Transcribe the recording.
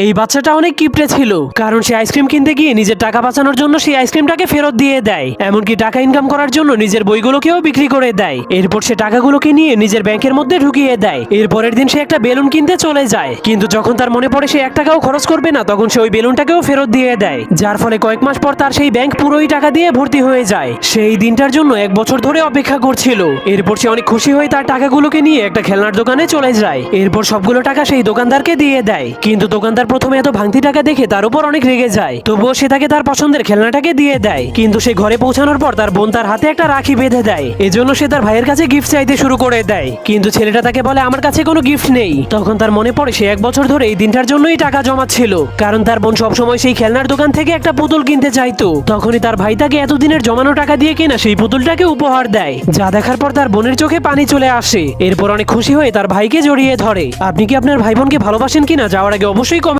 এই বাচ্চাটা অনেক কিপটে ছিল, কারণ সে আইসক্রিম কিনতে গিয়ে নিজের টাকা বাঁচানোর জন্য সেই আইসক্রিমটাকে ফেরত দিয়ে দেয়। এমনকি টাকা ইনকাম করার জন্য নিজের বইগুলোকেও বিক্রি করে দেয়। এরপর সে টাকাগুলোকে নিয়ে নিজের ব্যাংকের মধ্যে ঢুকিয়ে দেয়। এরপরের দিন সে একটা বেলুন কিনতে চলে যায়, কিন্তু যখন তার মনে পড়ে সে 1 টাকাও খরচ করবে না, তখন সে ওই বেলুনটাকেও ফেরত দিয়ে দেয়। যার ফলে কয়েক মাস পর তার সেই ব্যাংক পুরোই টাকা দিয়ে ভর্তি হয়ে যায়। সেই দিনটার জন্য 1 বছর ধরে অপেক্ষা করছিল। এরপর সে অনেক খুশি হয়ে তার টাকাগুলোকে নিয়ে একটা খেলনার দোকানে চলে যায়। এরপর সবগুলো টাকা সেই দোকানদারকে দিয়ে দেয়। কিন্তু দোকানদার প্রথমে এত ভাঙতি টাকা দেখে তার উপর অনেক রেগে যায়। তবুও সে তাকে তার পছন্দের খেলনাটাকে দিয়ে দেয়। কিন্তু সে ঘরে পৌঁছানোর পর তার বোন তার হাতে একটা রাখি বেঁধে দেয়। এজন্য সে তার ভাইয়ের কাছে গিফট চাইতে শুরু করে দেয়। কিন্তু ছেলেটা তাকে বলে, আমার কাছে কোনো গিফট নেই। তখন তার মনে পড়ে সে 1 বছর ধরে এই দিনটার জন্যই টাকা জমাচ্ছিল, কারণ তার বোন সবসময় সেই খেলনার দোকান থেকে একটা পুতুল কিনতে চাইতো। তখনই তার ভাই তাকে এতদিনের জমানো টাকা দিয়ে কেনা সেই পুতুলটাকে উপহার দেয়, যা দেখার পর তার বোনের চোখে পানি চলে আসে। এরপর অনেক খুশি হয়ে তার ভাইকে জড়িয়ে ধরে। আপনি কি আপনার ভাই বোনকে ভালোবাসেন কিনা যাওয়ার আগে অবশ্যই